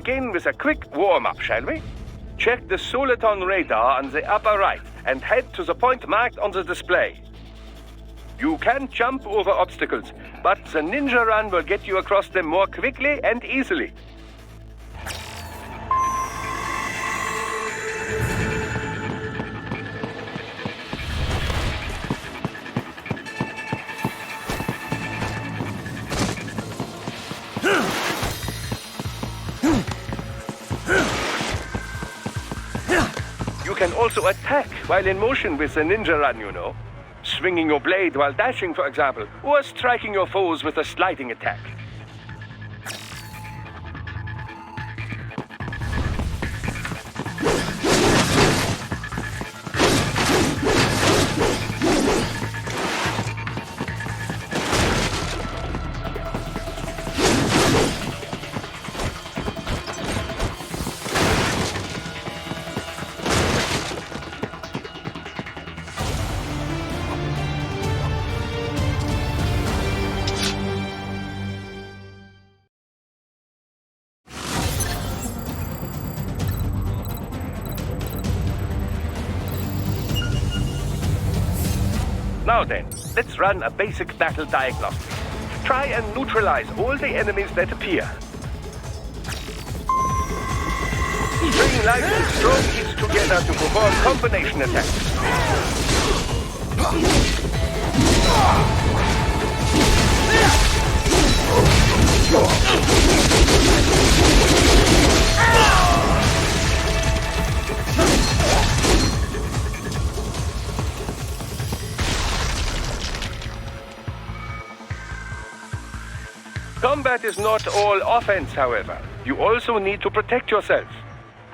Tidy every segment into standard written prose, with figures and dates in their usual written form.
begin with a quick warm-up, shall we? Check the Soliton radar on the upper right and head to the point marked on the display. You can jump over obstacles, but the ninja run will get you across them more quickly and easily. You can also attack while in motion with the ninja run, you know. Swinging your blade while dashing, for example, or striking your foes with a sliding attack. Now then, let's run a basic battle diagnostic. Try and neutralize all the enemies that appear. Bring light and strong hits together to perform combination attacks. Combat is not all offense, however. You also need to protect yourself.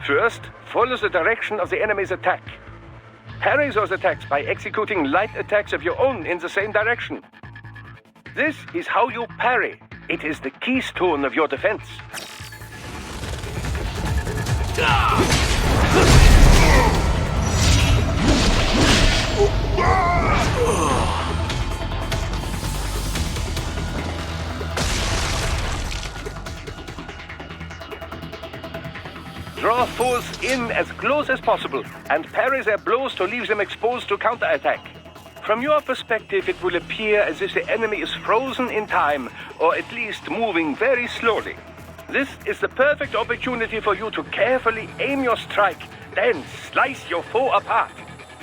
First, follow the direction of the enemy's attack. Parry those attacks by executing light attacks of your own in the same direction. This is how you parry. It is the keystone of your defense. Draw foes in as close as possible and parry their blows to leave them exposed to counterattack. From your perspective, it will appear as if the enemy is frozen in time, or at least moving very slowly. This is the perfect opportunity for you to carefully aim your strike, then slice your foe apart.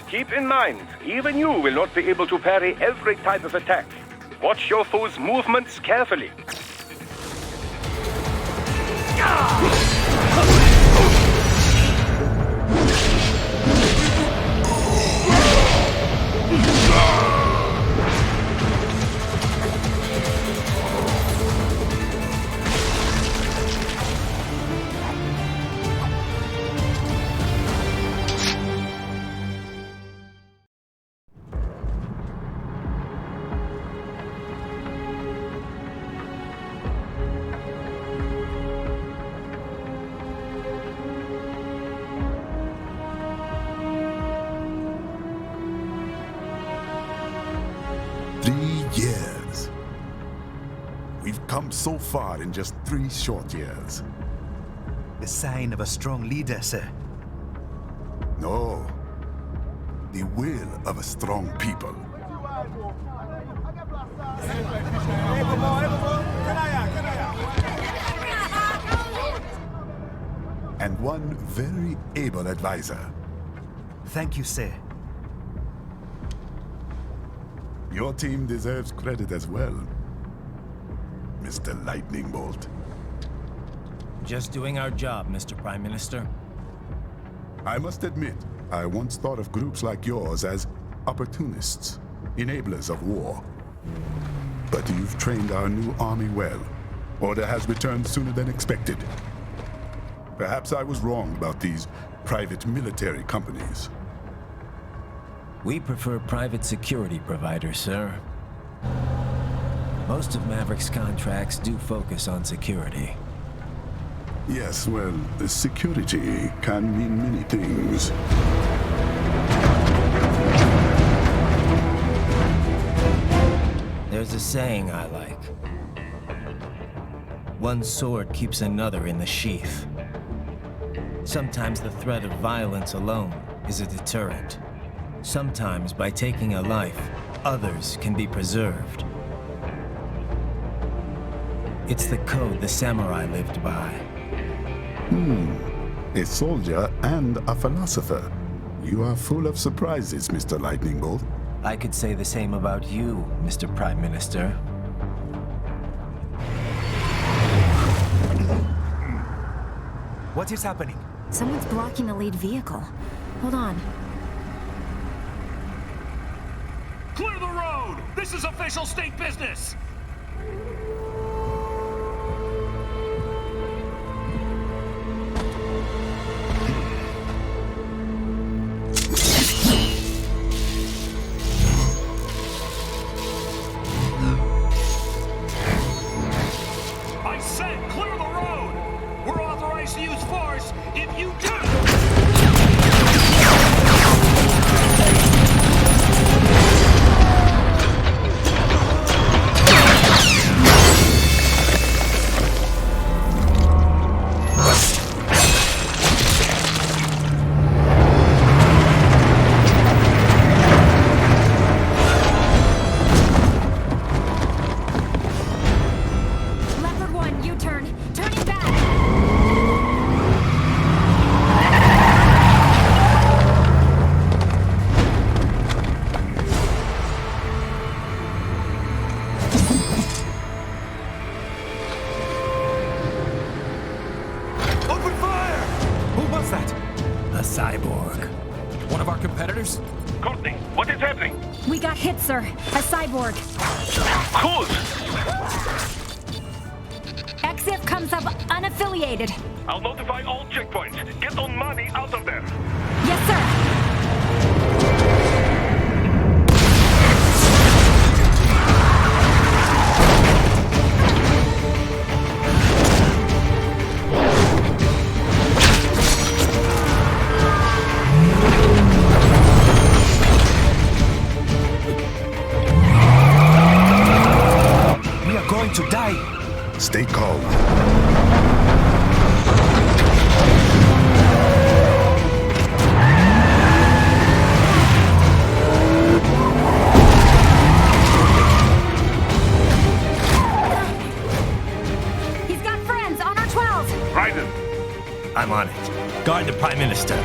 Keep in mind, even you will not be able to parry every type of attack. Watch your foe's movements carefully. Years. We've come so far in just 3 short years. The sign of a strong leader, sir. No. The will of a strong people. And one very able advisor. Thank you, sir. Your team deserves credit as well, Mr. Lightning Bolt. Just doing our job, Mr. Prime Minister. I must admit, I once thought of groups like yours as opportunists, enablers of war. But you've trained our new army well. Order has returned sooner than expected. Perhaps I was wrong about these private military companies. We prefer private security providers, sir. Most of Maverick's contracts do focus on security. Yes, well, security can mean many things. There's a saying I like. One sword keeps another in the sheath. Sometimes the threat of violence alone is a deterrent. Sometimes by taking a life, others can be preserved. It's the code the samurai lived by. A soldier and a philosopher. You are full of surprises, Mr. Lightning Bolt. I could say the same about you, Mr. Prime Minister. What is happening? Someone's blocking the lead vehicle. Hold on. Clear the road! This is official state business! I said clear the road! We're authorized to use force if you do! Leopard 1, U-turn. Turning back. Open fire! Who was that? A cyborg. One of our competitors? Courtney, what is happening? We got hit, sir. A cyborg. Whose? EXIF comes up unaffiliated. I'll notify all checkpoints. Get on money out of there. Yes, sir. We are going to die. Stay calm. He's got friends on our 12. Raiden, I'm on it. Guard the Prime Minister.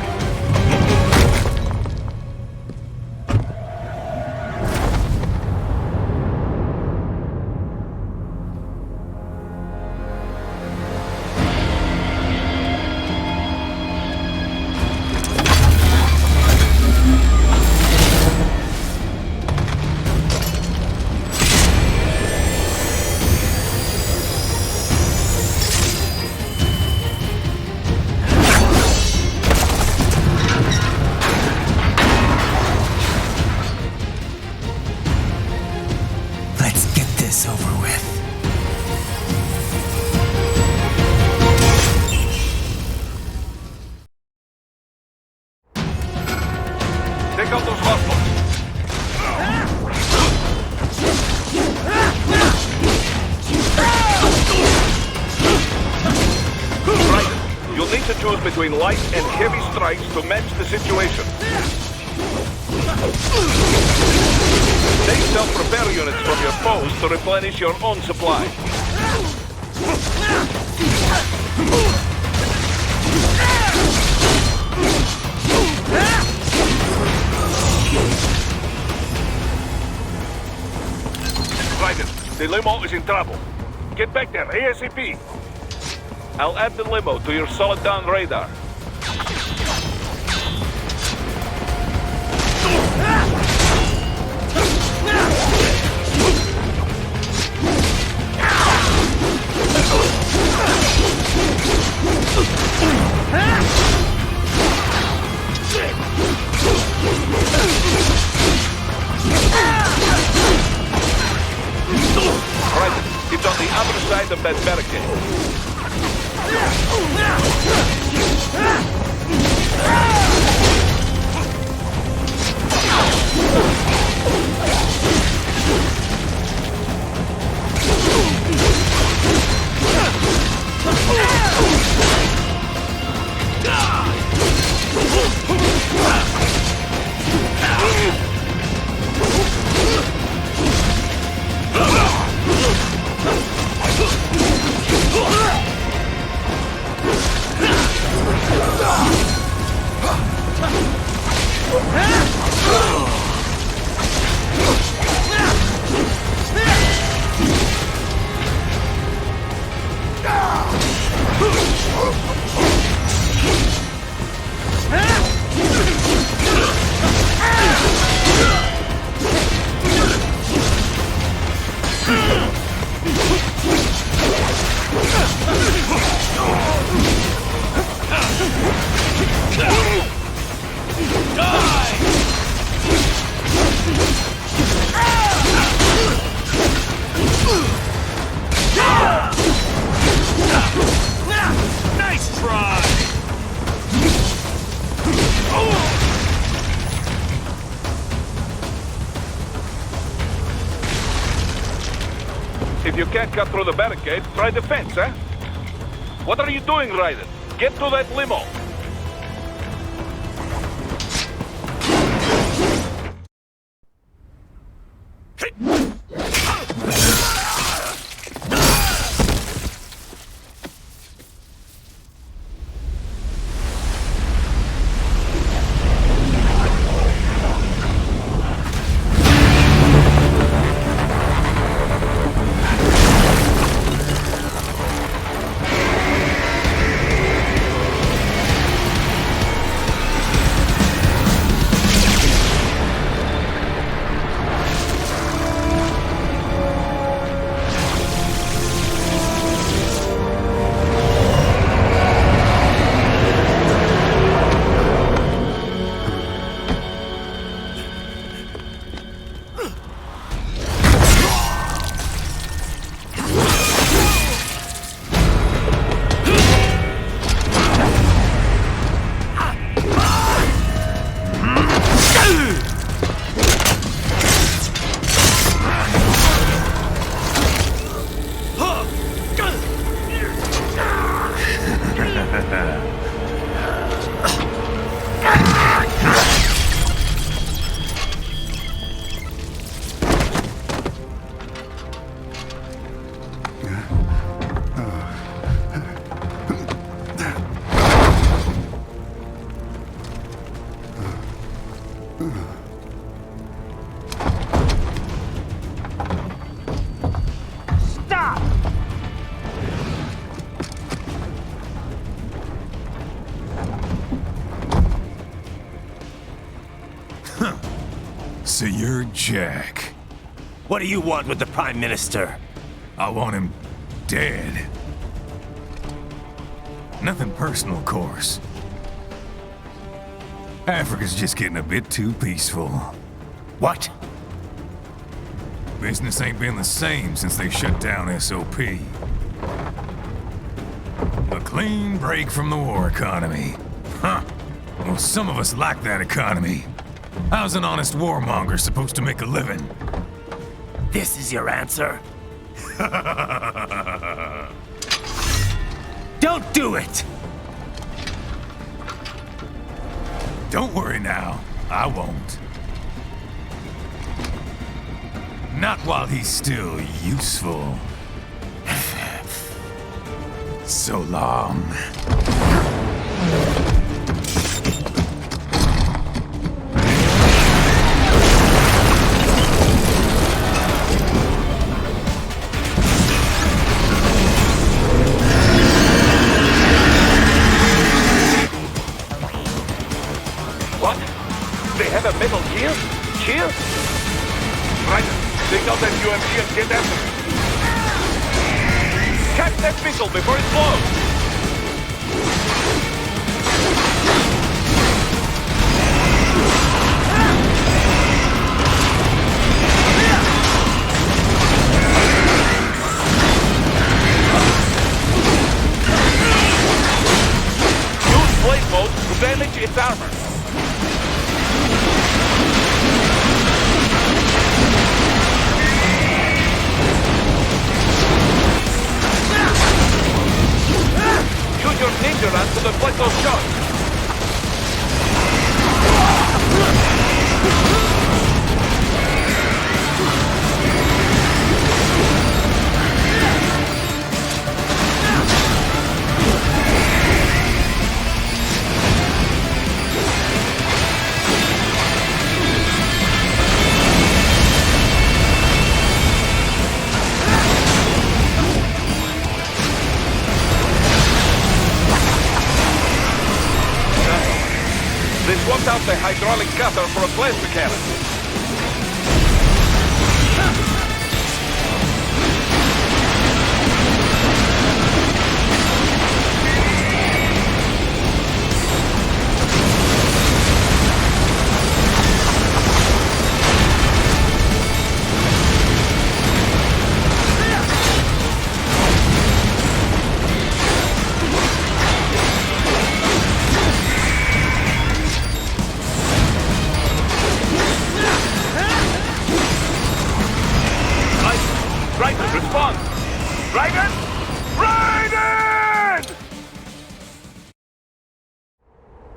Let's get this over with. take out those hostiles. Raiden, you'll need to choose between light and heavy strikes to match the situation. Take self-repair units from your foes to replenish your own supply. Raiden, the limo is in trouble. Get back there, ASAP. I'll add the limo to your solid down radar. Right, it's on the other side of that barricade. can't cut through the barricade, try the fence, eh? What are you doing, Raiden? Get to that limo. So you're Jack. What do you want with the Prime Minister? I want him dead. Nothing personal, of course. Africa's just getting a bit too peaceful. What? Business ain't been the same since they shut down SOP. A clean break from the war economy. Huh. Well, some of us like that economy. How's an honest warmonger supposed to make a living? This is your answer? Don't do it! Don't worry now. I won't. Not while he's still useful. So long. What? They have a metal gear? Here? Right. Signal that UMP and get after it. Catch that missile before it blows! Use blade mode to damage its armor. Shoot your ninja run to deflect those shots. They swapped out the hydraulic cutter for a plasma cannon.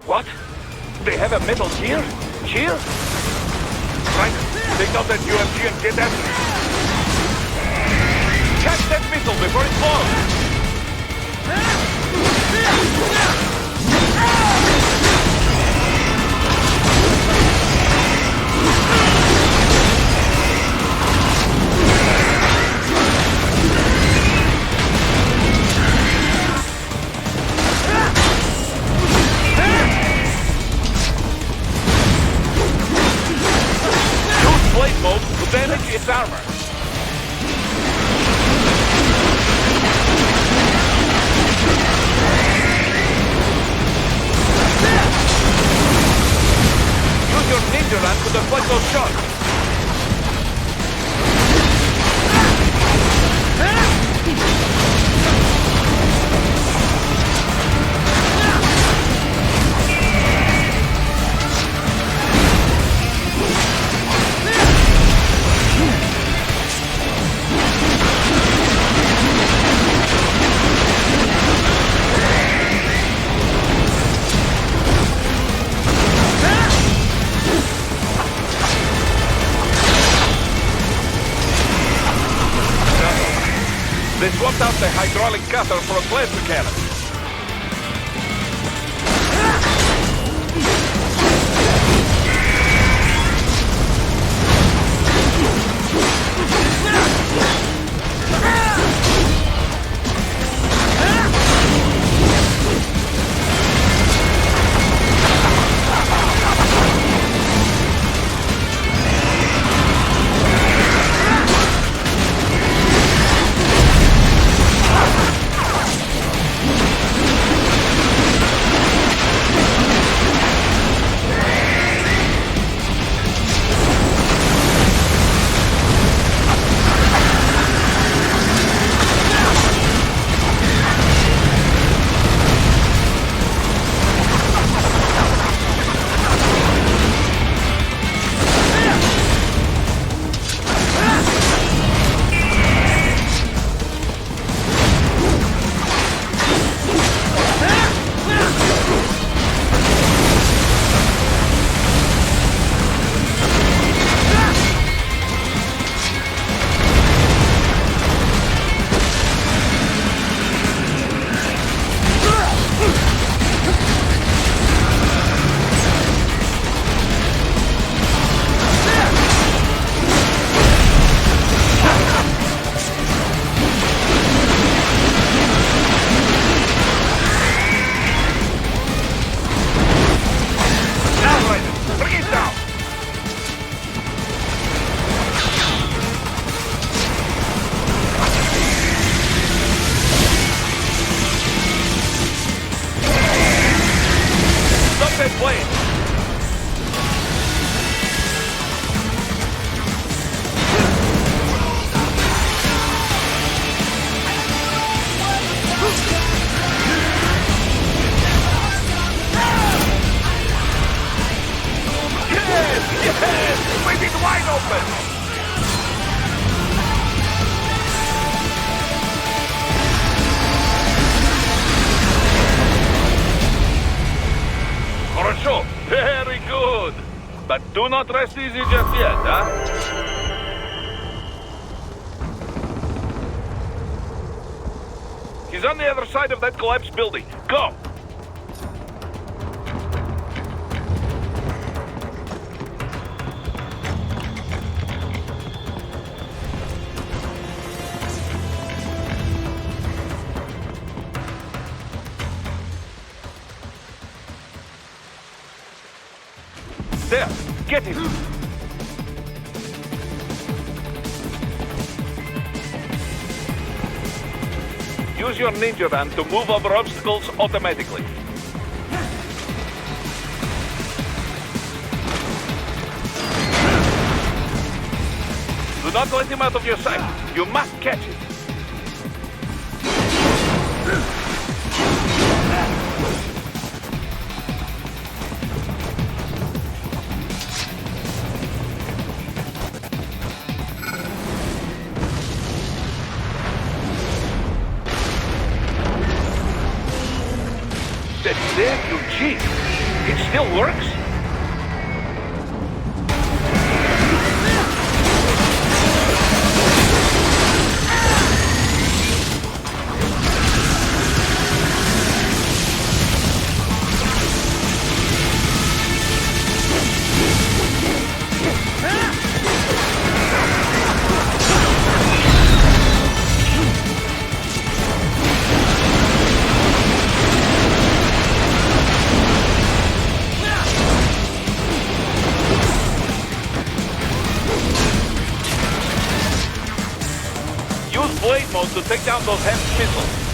What? They have a metal gear? Shield? Right. Take out that UMG and get that. Catch that missile before it falls! Use blade mode to damage its armor. Use your ninja run to deflect those shots. They swapped out the hydraulic cutter for a plasma cannon. Very good. But do not rest easy just yet, huh? He's on the other side of that collapsed building. Go! There! Get him! Use your ninja van to move over obstacles automatically. Do not let him out of your sight. You must catch him. There, you cheat! It still works? Use blade mode to take down those heavy missiles.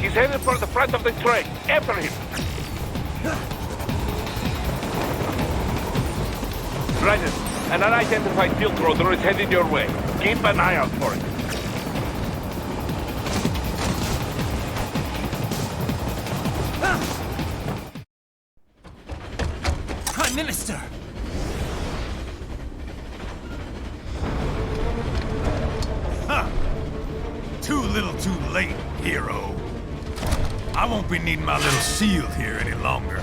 He's headed for the front of the train. After him. Raiden, an unidentified field rotor is headed your way. Keep an eye out for it. Prime Minister! Too little too late, hero. I won't be needing my little shield here any longer.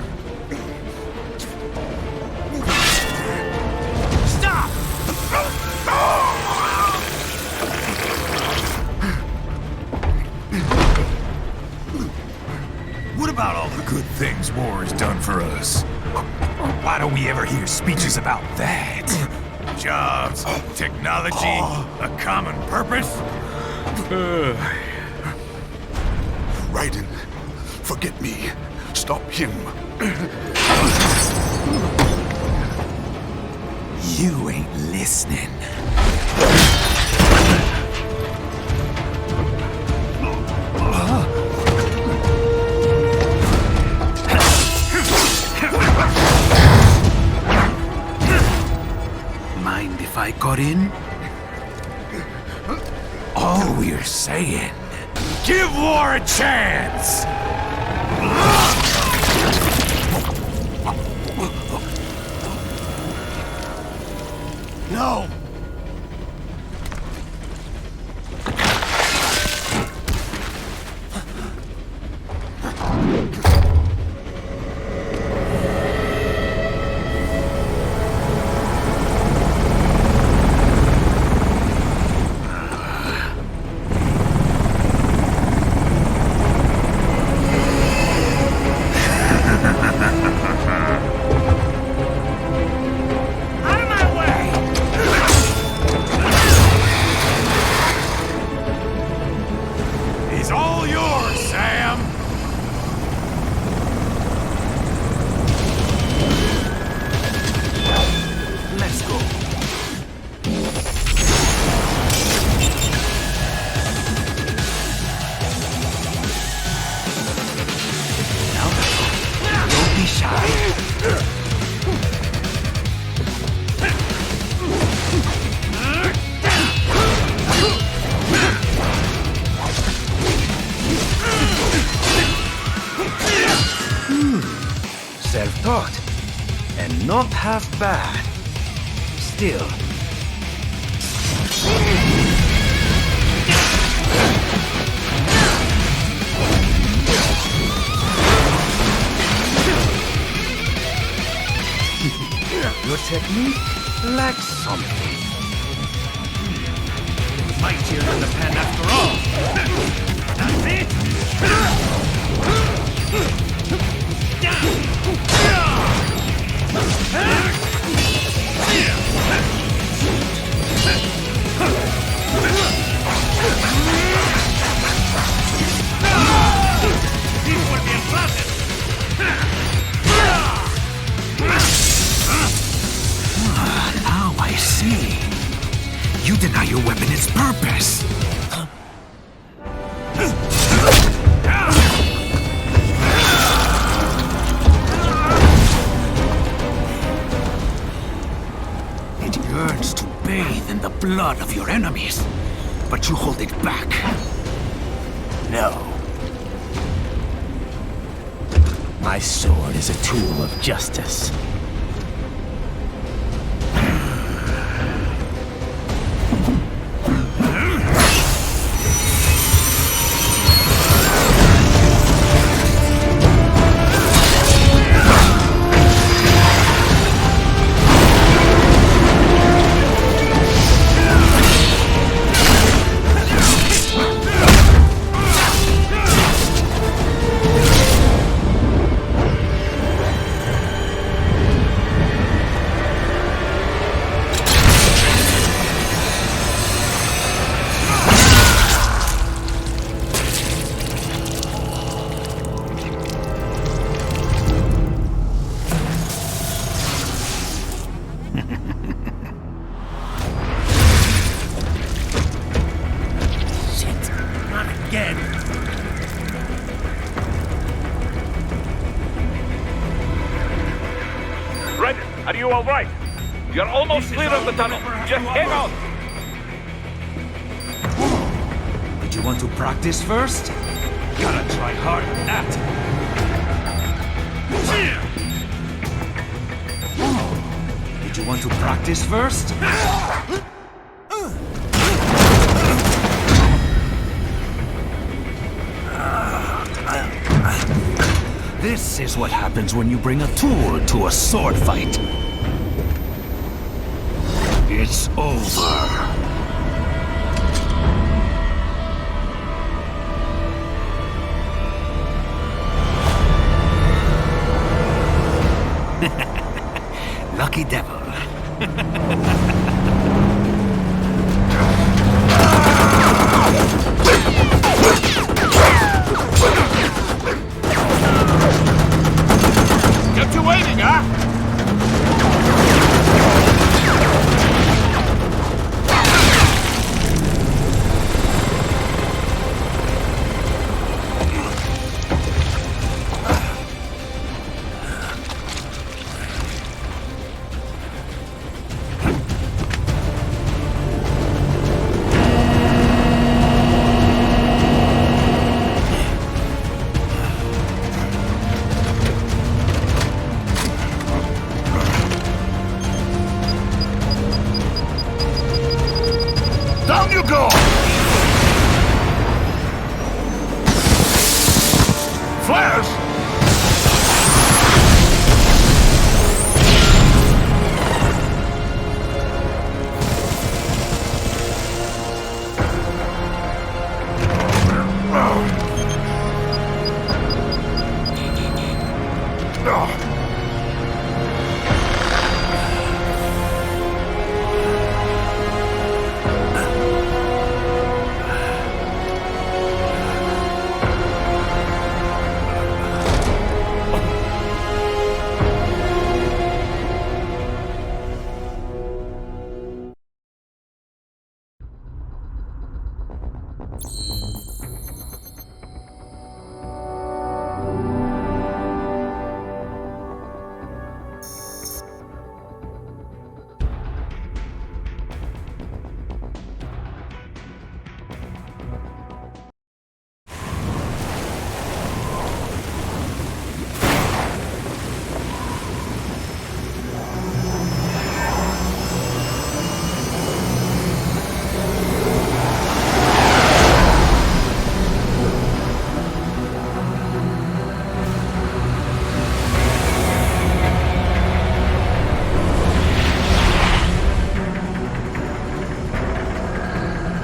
Stop! What about all the good things war has done for us? Why don't we ever hear speeches about that? Jobs, technology, a common purpose? Raiden, forget me. Stop him. You ain't listening. Mind if I got in? All we're saying, give war a chance! No! He's all yours, Sam! Let's go. Now, don't be shy. Self-taught. And not half bad. Still. Your technique lacks something. Mightier than the pen after all. That's it. Now I see. You deny your weapon its purpose. It yearns to bathe in the blood of your enemies, but you hold it back. No. My sword is a tool of justice. Are you all right? You're almost clear of the tunnel. Just hang on. Did you want to practice first? Gotta try hard on that. Did you want to practice first? This is what happens when you bring a tool to a sword fight. It's over. lucky devil. Kept you waiting, huh? Down you go! Flares!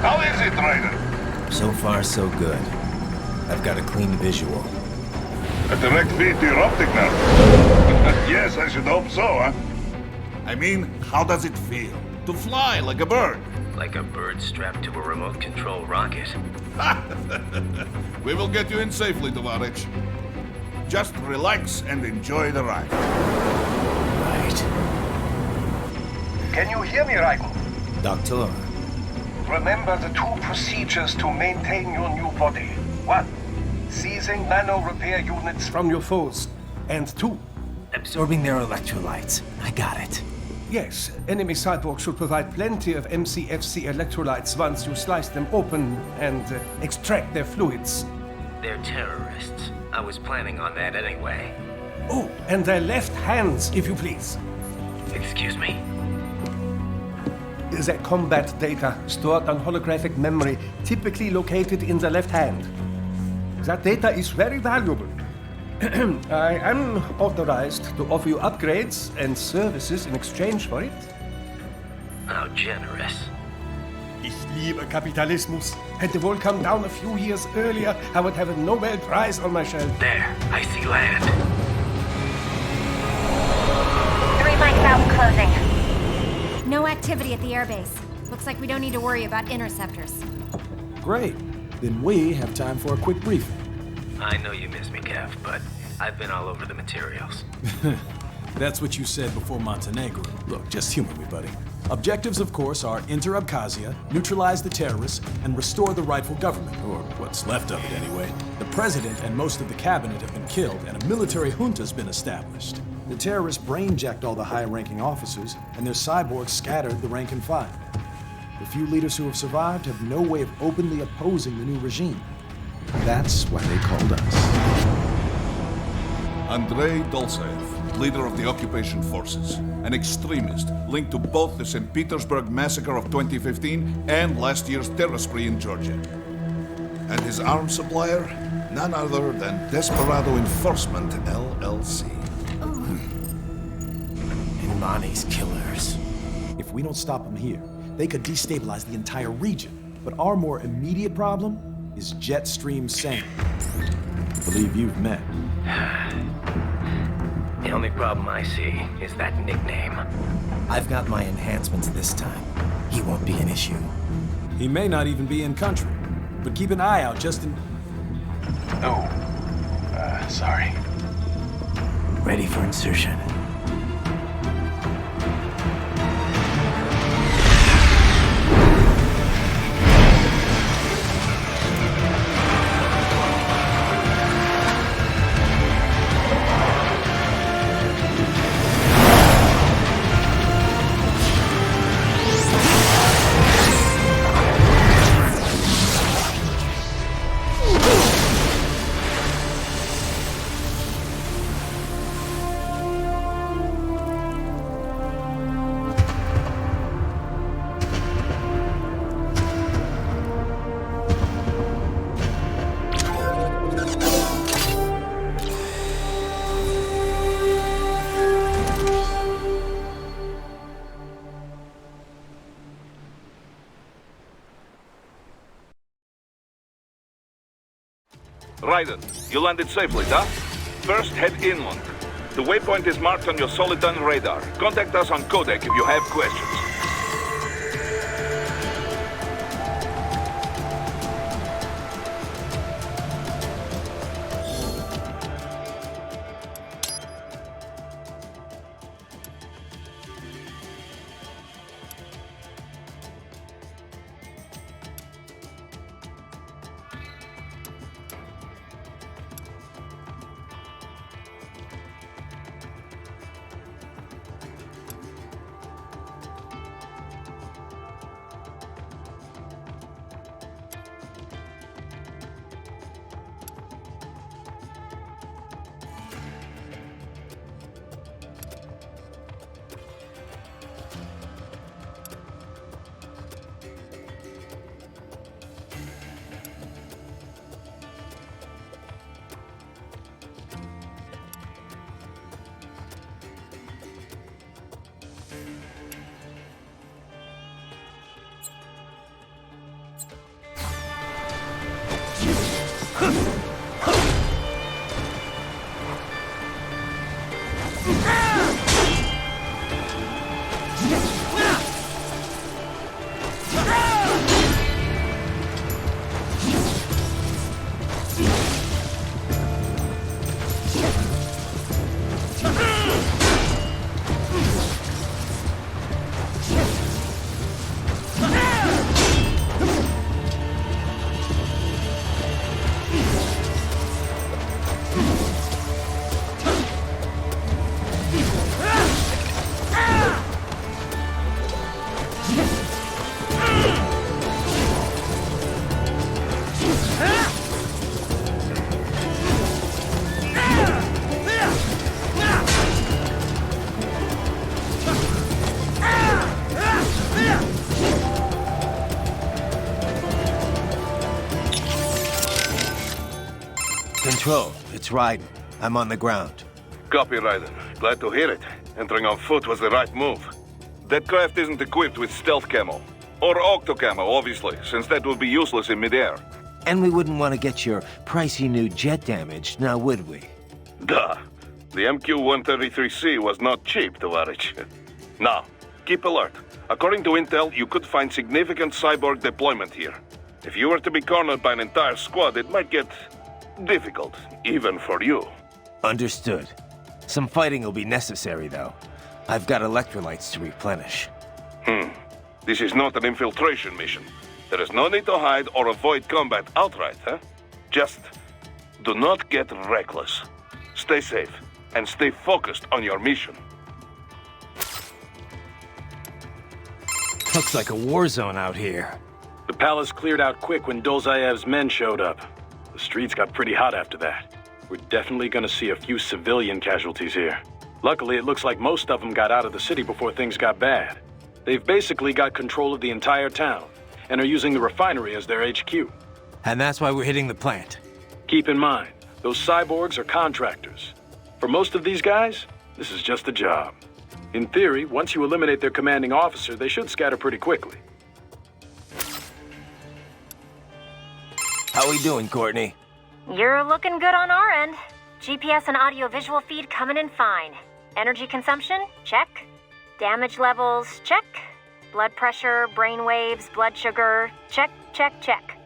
How is it, Ryder? So far, so good. I've got a clean visual. A direct feed to your optic nerve. Yes, I should hope so, huh? I mean, how does it feel? To fly like a bird? Like a bird strapped to a remote control rocket. We will get you in safely, Tovarich. Just relax and enjoy the ride. Right. Can you hear me, Raiko? Doctor, Remember the two procedures to maintain your new body. 1. Seizing nano repair units from your foes. And 2. absorbing their electrolytes. I got it. Yes, enemy cyborgs should provide plenty of MCFC electrolytes once you slice them open and extract their fluids. They're terrorists. I was planning on that anyway. Oh, and their left hands, if you please. Excuse me? Their combat data stored on holographic memory, typically located in the left hand. That data is very valuable. I am authorized to offer you upgrades and services in exchange for it. How generous. Ich liebe Kapitalismus. Had the wall come down a few years earlier, I would have a Nobel Prize on my shelf. There, I see land. 3 mics out and closing. No activity at the airbase. Looks like we don't need to worry about interceptors. Great. Then we have time for a quick briefing. I know you miss me, Kev, but I've been all over the materials. That's what you said before Montenegro. Look, just humor me, buddy. Objectives, of course, are enter Abkhazia, neutralize the terrorists, and restore the rightful government, or what's left of it anyway. The president and most of the cabinet have been killed, and a military junta's been established. The terrorists brain-jacked all the high-ranking officers, and their cyborgs scattered the rank and file. The few leaders who have survived have no way of openly opposing the new regime. That's why they called us. Andrei Dolzaev, leader of the occupation forces, an extremist linked to both the St. Petersburg massacre of 2015 and last year's terror spree in Georgia. And his arms supplier, none other than Desperado Enforcement, LLC. Imani's killers. If we don't stop them here, they could destabilize the entire region. But our more immediate problem is Jetstream Sam. I believe you've met. He'll only problem I see is that nickname. I've got my enhancements this time. He won't be an issue. He may not even be in country, but keep an eye out just in... Oh, sorry. Ready for insertion. Raiden, you landed safely, huh? First, head inland. The waypoint is marked on your Soliton radar. Contact us on Codec if you have questions. Control, it's Raiden. I'm on the ground. Copy, Raiden. Glad to hear it. Entering on foot was the right move. That craft isn't equipped with stealth camo. Or octo camo, obviously, since that would be useless in midair. And we wouldn't want to get your pricey new jet damaged, now would we? Duh. The MQ-133C was not cheap, Tovarich. Now, keep alert. According to intel, you could find significant cyborg deployment here. If you were to be cornered by an entire squad, it might get difficult, even for you. Understood. Some fighting will be necessary, though. I've got electrolytes to replenish. This is not an infiltration mission. There is no need to hide or avoid combat outright, huh? Just do not get reckless. Stay safe, and stay focused on your mission. Looks like a war zone out here. The palace cleared out quick when Dolzaev's men showed up. The streets got pretty hot after that. We're definitely gonna see a few civilian casualties here. Luckily, it looks like most of them got out of the city before things got bad. They've basically got control of the entire town, and are using the refinery as their HQ. And that's why we're hitting the plant. Keep in mind, those cyborgs are contractors. For most of these guys, this is just a job. In theory, once you eliminate their commanding officer, they should scatter pretty quickly. How we doing, Courtney? You're looking good on our end. GPS and audio-visual feed coming in fine. Energy consumption? Check. Damage levels? Check. Blood pressure, brain waves, blood sugar? Check, check, check.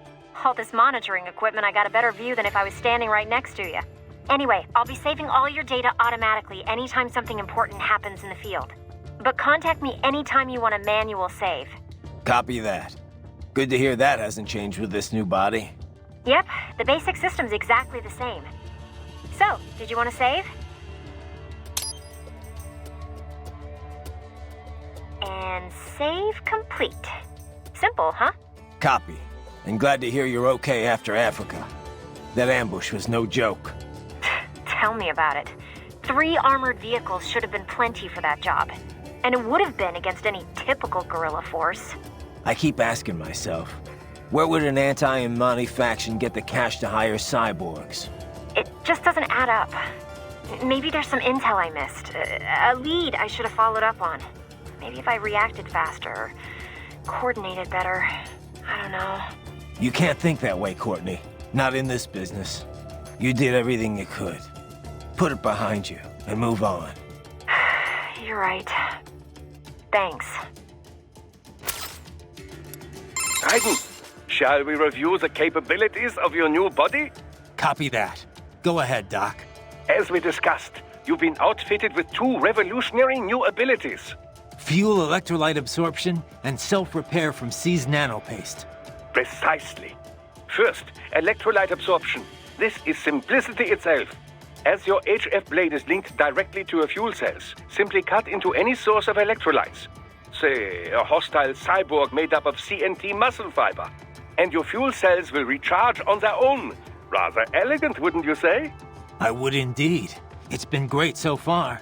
All this monitoring equipment, I got a better view than if I was standing right next to you. Anyway, I'll be saving all your data automatically anytime something important happens in the field. But contact me anytime you want a manual save. Copy that. Good to hear that hasn't changed with this new body. Yep, the basic system's exactly the same. So, did you want to save? And save complete. Simple, huh? Copy. And glad to hear you're okay after Africa. That ambush was no joke. Tell me about it. 3 armored vehicles should have been plenty for that job. And it would have been against any typical guerrilla force. I keep asking myself, where would an anti-Imani faction get the cash to hire cyborgs? It just doesn't add up. Maybe there's some intel I missed. A lead I should have followed up on. Maybe if I reacted faster, or coordinated better. I don't know. You can't think that way, Courtney. Not in this business. You did everything you could. Put it behind you and move on. You're right. Thanks. Raiden, shall we review the capabilities of your new body? Copy that. Go ahead, Doc. As we discussed, you've been outfitted with 2 revolutionary new abilities. Fuel electrolyte absorption and self-repair from C's nanopaste. Precisely. First, electrolyte absorption. This is simplicity itself. As your HF blade is linked directly to your fuel cells, simply cut into any source of electrolytes. Say, a hostile cyborg made up of CNT muscle fiber. And your fuel cells will recharge on their own. Rather elegant, wouldn't you say? I would indeed. It's been great so far.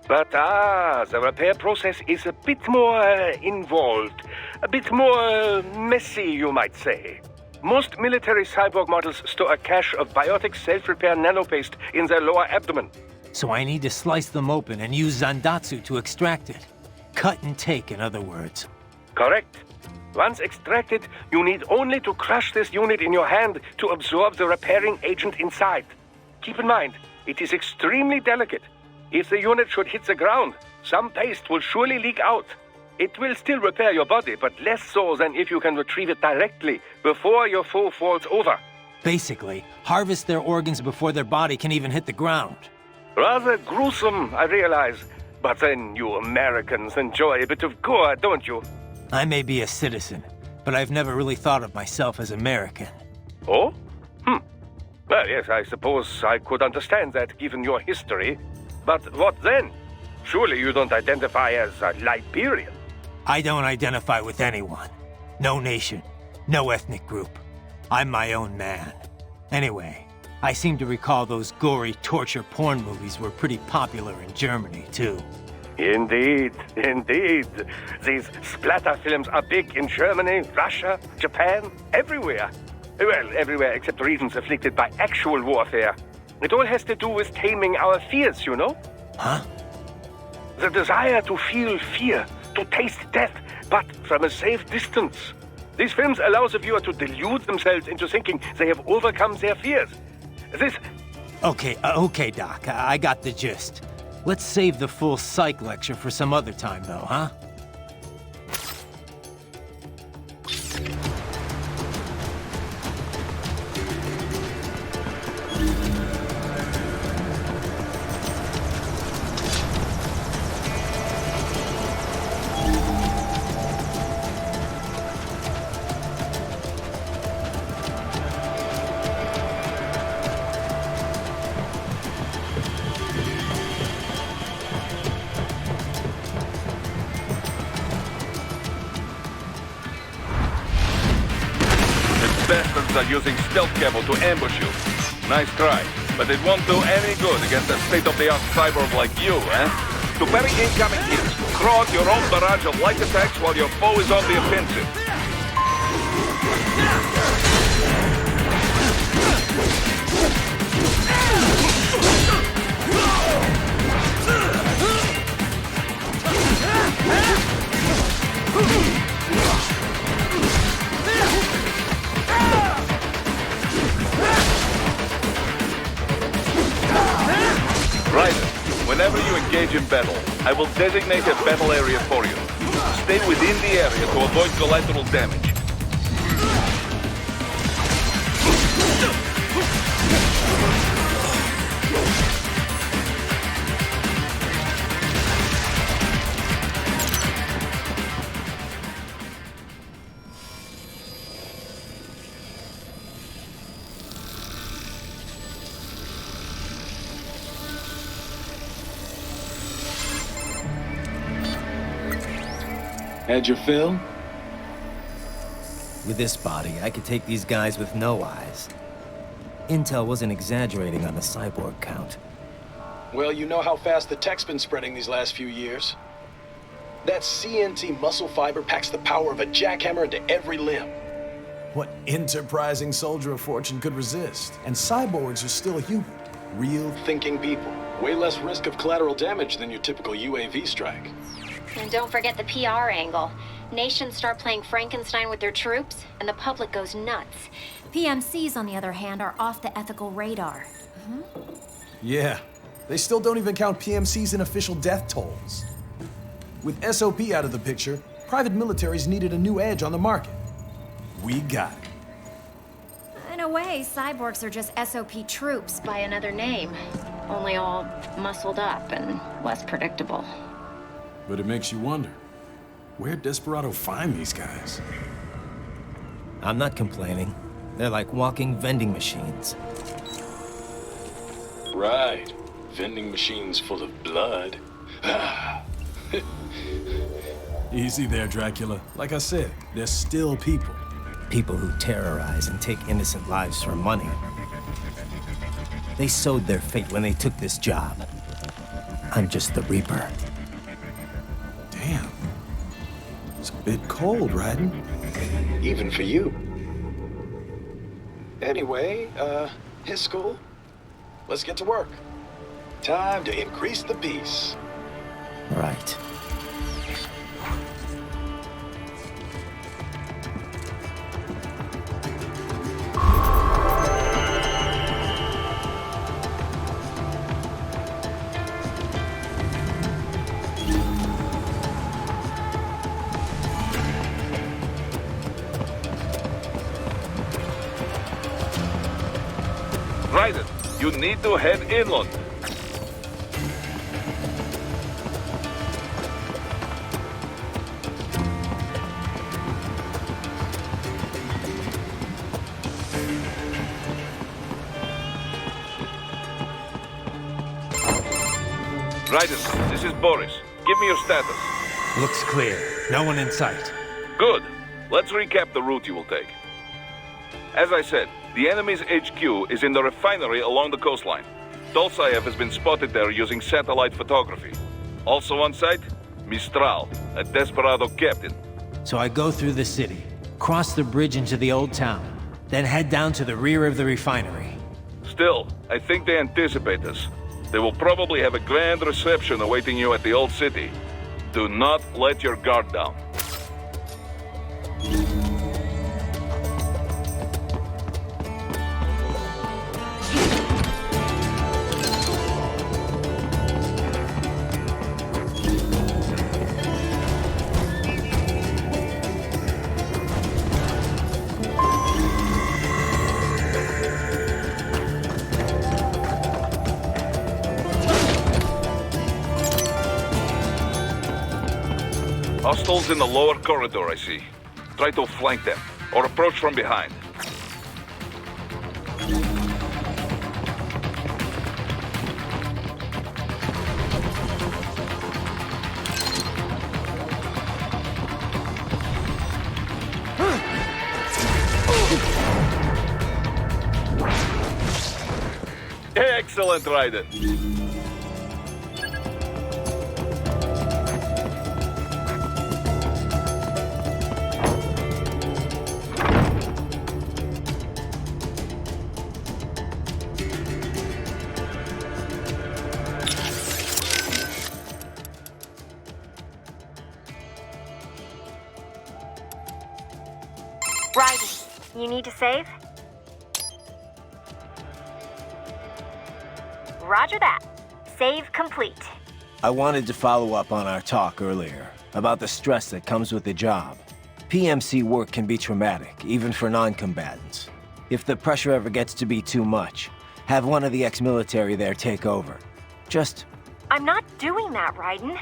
But the repair process is a bit more involved. A bit more messy, you might say. Most military cyborg models store a cache of biotic self-repair nanopaste in their lower abdomen. So I need to slice them open and use Zandatsu to extract it. Cut and take, in other words. Correct. Once extracted, you need only to crush this unit in your hand to absorb the repairing agent inside. Keep in mind, it is extremely delicate. If the unit should hit the ground, some paste will surely leak out. It will still repair your body, but less so than if you can retrieve it directly before your foe falls over. Basically, harvest their organs before their body can even hit the ground. Rather gruesome, I realize. But then you Americans enjoy a bit of gore, don't you? I may be a citizen, but I've never really thought of myself as American. Oh? Well, yes, I suppose I could understand that given your history. But what then? Surely you don't identify as a Liberian. I don't identify with anyone. No nation. No ethnic group. I'm my own man. Anyway, I seem to recall those gory torture porn movies were pretty popular in Germany, too. Indeed, indeed. These splatter films are big in Germany, Russia, Japan, everywhere. Well, everywhere except regions afflicted by actual warfare. It all has to do with taming our fears, you know? Huh? The desire to feel fear, to taste death, but from a safe distance. These films allow the viewer to delude themselves into thinking they have overcome their fears. This... Okay, Doc. I got the gist. Let's save the full psych lecture for some other time, though, huh? Bastards are using stealth cable to ambush you. Nice try, but it won't do any good against a state-of-the-art cyborg like you, eh? To parry incoming hits, throw out your own barrage of light attacks while your foe is on the offensive. Raiden, Whenever you engage in battle, I will designate a battle area for you. Stay within the area to avoid collateral damage. Had your fill? With this body, I could take these guys with no eyes. Intel wasn't exaggerating on the cyborg count. Well, you know how fast the tech's been spreading these last few years. That CNT muscle fiber packs the power of a jackhammer into every limb. What enterprising soldier of fortune could resist? And cyborgs are still human. Real thinking people. Way less risk of collateral damage than your typical UAV strike. And don't forget the PR angle. Nations start playing Frankenstein with their troops, and the public goes nuts. PMCs, on the other hand, are off the ethical radar. Yeah, they still don't even count PMCs in official death tolls. With SOP out of the picture, private militaries needed a new edge on the market. We got it. In a way, cyborgs are just SOP troops By another name. Only all muscled up and less predictable. But it makes you wonder, where'd Desperado find these guys? I'm not complaining. They're like walking vending machines. Right. Vending machines full of blood. Easy there, Dracula. Like I said, they're still people. People who terrorize and take innocent lives for money. They sowed their fate when they took this job. I'm just the Reaper. Damn. It's a bit cold, Raiden. Even for you. Anyway, his school. Let's get to work. Time to increase the peace. Right. Raiden, you need to head inland. Raiden, this is Boris. Give me your status. Looks clear. No one in sight. Good. Let's recap the route you will take. As I said, the enemy's HQ is in the refinery along the coastline. Dolzaev has been spotted there using satellite photography. Also on site, Mistral, a Desperado captain. So I go through the city, cross the bridge into the old town, then head down to the rear of the refinery. Still, I think they anticipate us. They will probably have a grand reception awaiting you at the old city. Do not let your guard down. Hostiles in the lower corridor, I see. Try to flank them, or approach from behind. Excellent, Raiden. Raiden, you need to save? Roger that. Save complete. I wanted to follow up on our talk earlier about the stress that comes with the job. PMC work can be traumatic, even for non-combatants. If the pressure ever gets to be too much, have one of the ex-military there take over. I'm not doing that, Raiden.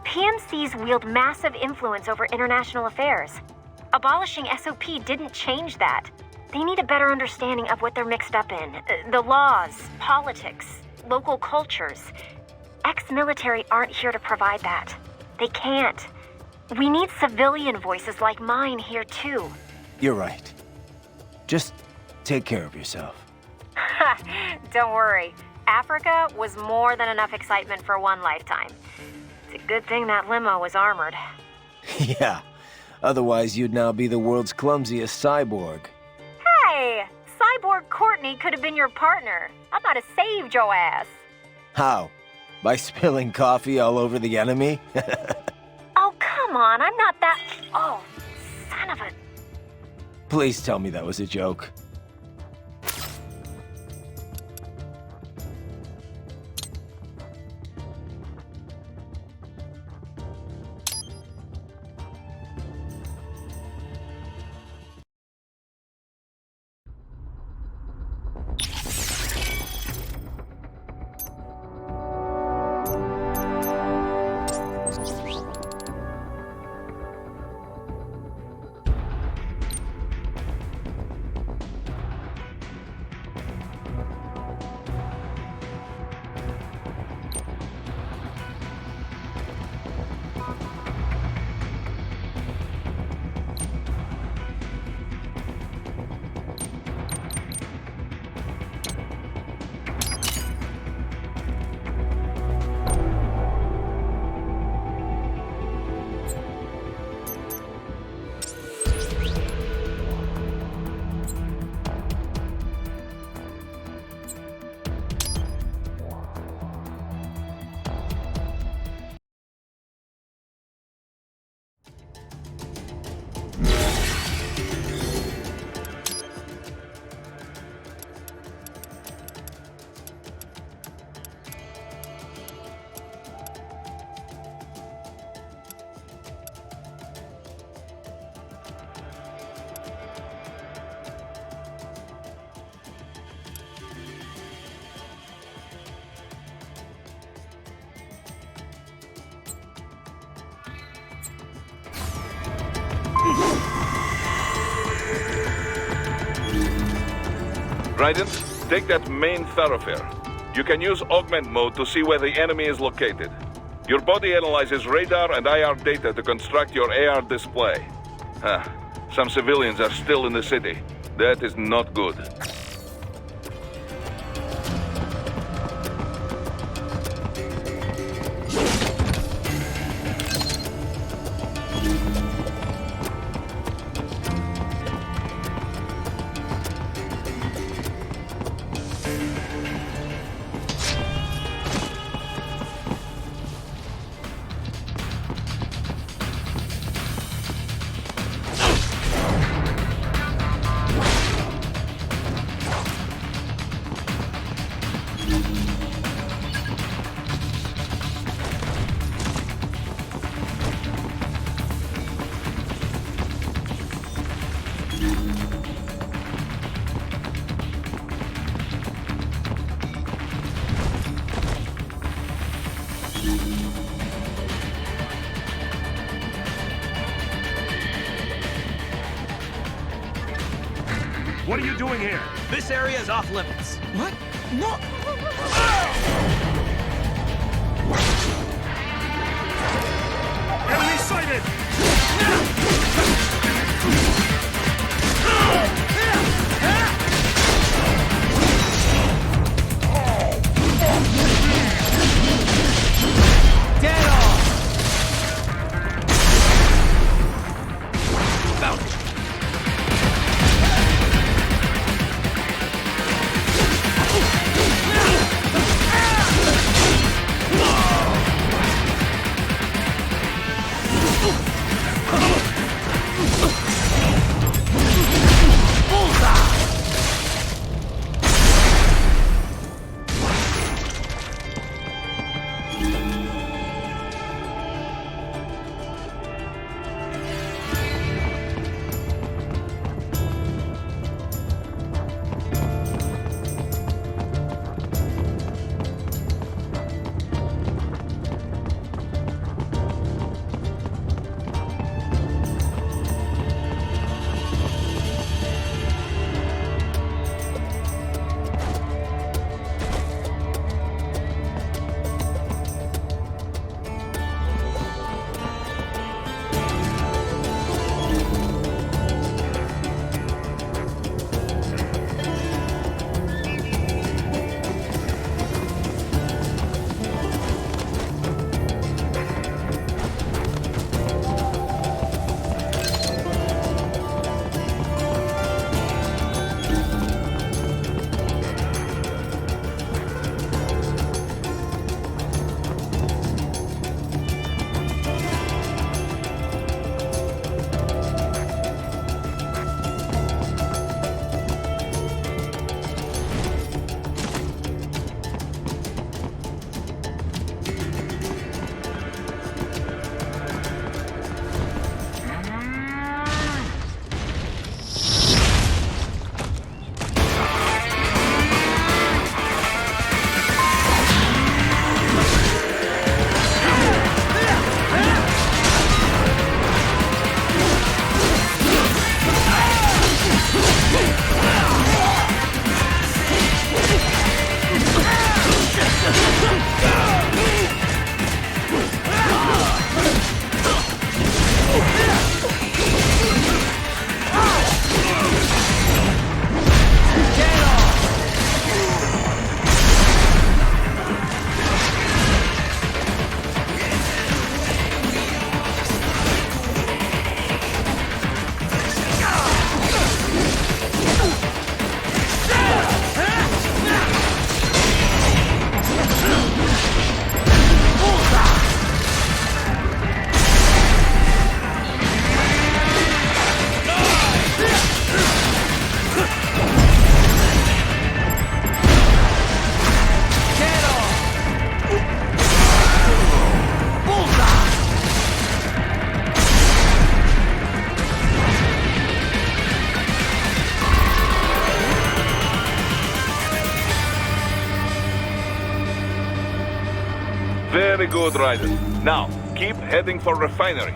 PMCs wield massive influence over international affairs. Abolishing SOP didn't change that. They need a better understanding of what they're mixed up in. The laws, politics, local cultures. Ex-military aren't here to provide that. They can't. We need civilian voices like mine here too. You're right. Just take care of yourself. Don't worry. Africa was more than enough excitement for one lifetime. It's a good thing that limo was armored. Yeah. Otherwise, you'd now be the world's clumsiest cyborg. Hey! Cyborg Courtney could have been your partner. I might have saved your ass. How? By spilling coffee all over the enemy? Oh, come on. I'm not that... Oh, son of a... Please tell me that was a joke. Raiden, take that main thoroughfare. You can use augment mode to see where the enemy is located. Your body analyzes radar and IR data to construct your AR display. Some civilians are still in the city. That is not good. What are you doing here? This area is off limits. What? No! Enemy sighted! Dead on! Found it. Very good, Raiden. Now, keep heading for refinery.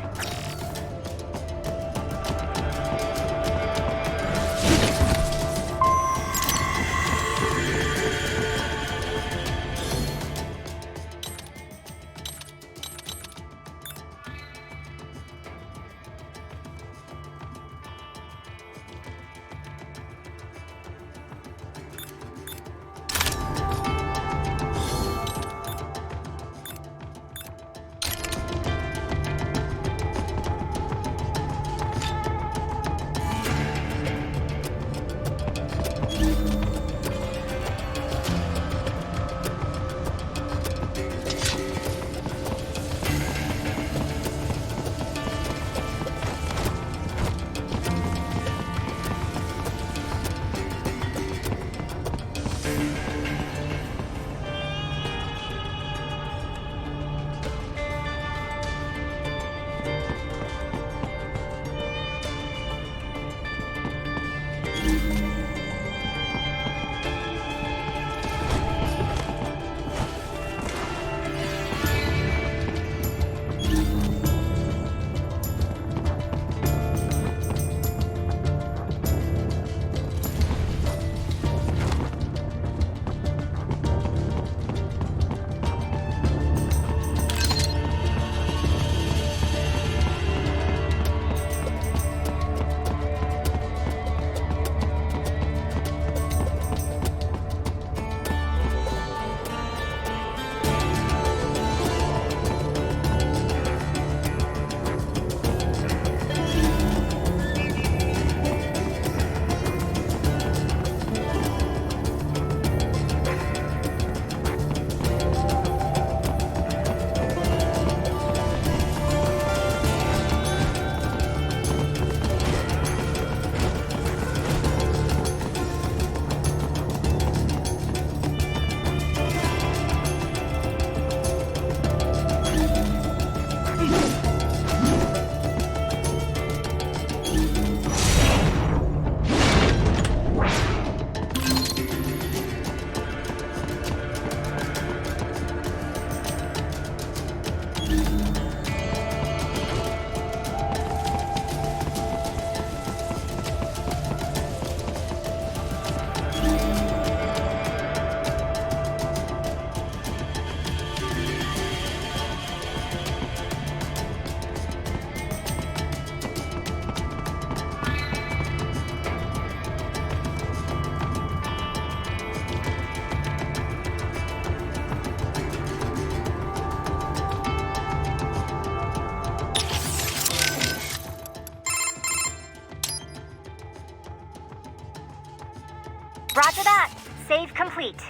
Roger that. Save complete.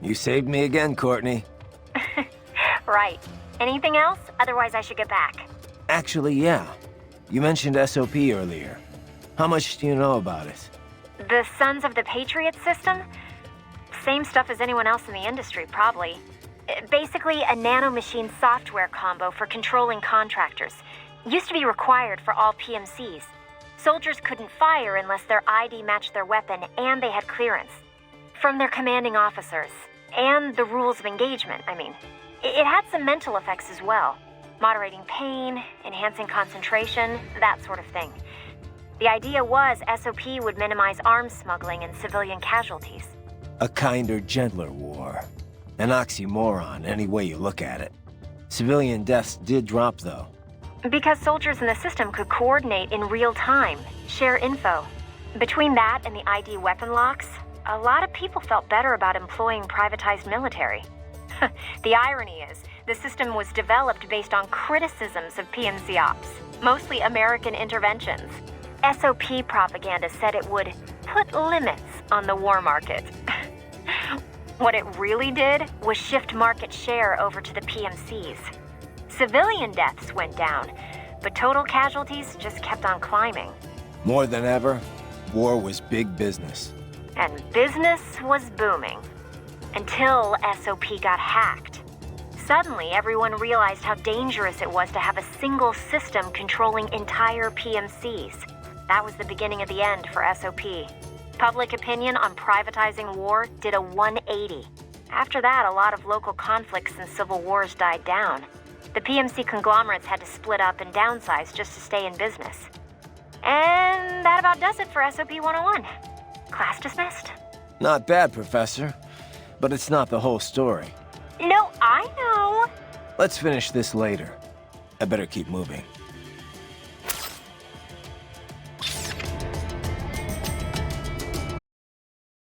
You saved me again, Courtney. Right. Anything else? Otherwise I should get back. Actually, yeah. You mentioned SOP earlier. How much do you know about it? The Sons of the Patriot system? Same stuff as anyone else in the industry, probably. Basically, a nanomachine software combo for controlling contractors. Used to be required for all PMCs. Soldiers couldn't fire unless their ID matched their weapon and they had clearance. From their commanding officers. And the rules of engagement, I mean. It had some mental effects as well. Moderating pain, enhancing concentration, that sort of thing. The idea was SOP would minimize arms smuggling and civilian casualties. A kinder, gentler war. An oxymoron, any way you look at it. Civilian deaths did drop, though. Because soldiers in the system could coordinate in real time, share info. Between that and the ID weapon locks, a lot of people felt better about employing privatized military. The irony is, the system was developed based on criticisms of PMC ops, mostly American interventions. SOP propaganda said it would put limits on the war market. What it really did was shift market share over to the PMCs. Civilian deaths went down, but total casualties just kept on climbing. More than ever, war was big business. And business was booming. Until SOP got hacked. Suddenly, everyone realized how dangerous it was to have a single system controlling entire PMCs. That was the beginning of the end for SOP. Public opinion on privatizing war did a 180. After that, a lot of local conflicts and civil wars died down. The PMC conglomerates had to split up and downsize just to stay in business. And that about does it for SOP 101. Class dismissed. Not bad, Professor. But it's not the whole story. No, I know. Let's finish this later. I better keep moving.